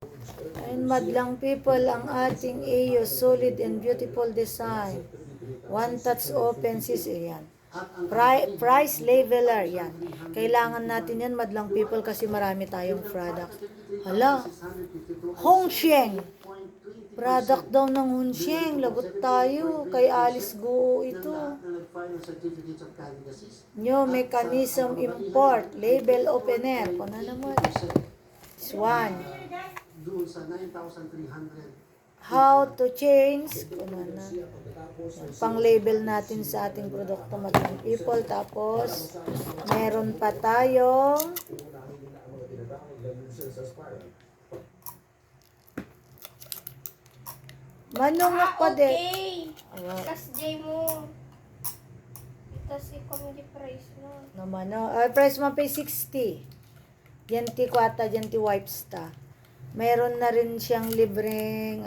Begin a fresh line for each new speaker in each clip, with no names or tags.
And madlang people, ang ating AO, solid and beautiful design. One touch open sis, yan. Price leveler, yan. Kailangan natin yan, madlang people, kasi marami tayong product. Hala, Hongsheng. Product daw ng Hongsheng. Lagot tayo. Kay Alice Go ito. New mechanism import. Label opener. Kung na naman. This one. How to change. Kung na. Pang-label natin sa ating produkto, madlang people. Tapos, meron pa tayong manungok pa din.
Okay. Tas J mo. Tas i-comedy price mo.
Naman, no? Price mo pa 60. Yanti kwata, yanti wipes ta. Meron na rin siyang libreng,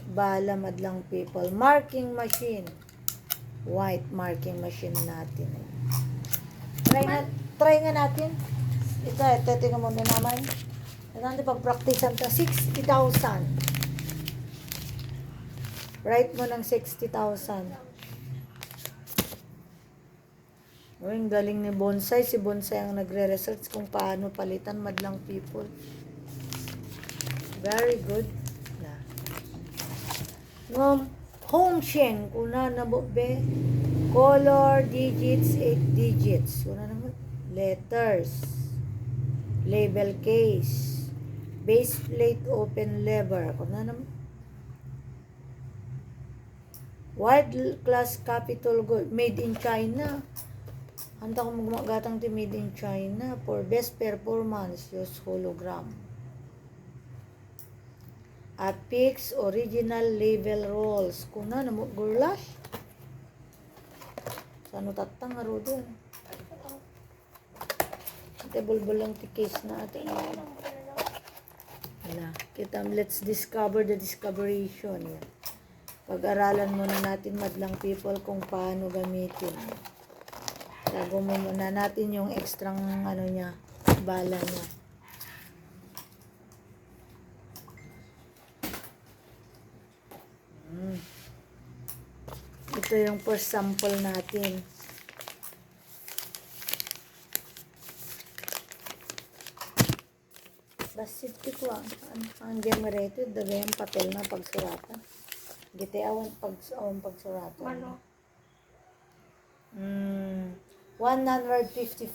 bala, madlang people. Marking machine. White marking machine natin. Try nga natin. Ito, tingnan mo na naman. Ito natin pag-practicean ta. 60,000. Write mo ng 60,000. Ang galing ni Bonsai. Si Bonsai ang nagre-research kung paano palitan, madlang people. Very good. Hongsheng. Kuna na mo be. Color, digits, 8 digits. Kuna na mo. Letters. Label case. Base plate open lever. Kuna na mo. World class capital gold. Made in China. Hanta ko magagatang ti made in China. For best performance, use hologram. Apix original label rolls. Kuna na mo gulash. Sano tatang aro doon. Ate bulbul lang ti case na ate. Wala. Kita, let's discover the discoveration. Yan. Pag-aralan muna natin, madlang people, kung paano gamitin. Tago mo muna natin yung extra niya, bala niya. Ito yung first sample natin. Basit ko ang game rated, dagayang papel na pagsuratan. Gite awan pagsuratan.
Mano?
155.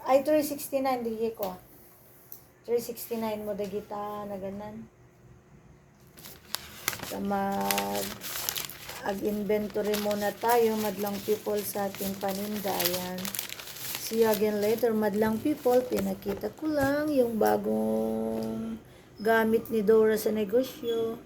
Ay, 369 di ko. 369 mo dagita na ganan. Sa ag-inventory muna tayo, madlang people, sa ating paninda. Ayan. See you again later, madlang people. Pinakita ko lang yung bagong gamit ni Dora sa negosyo.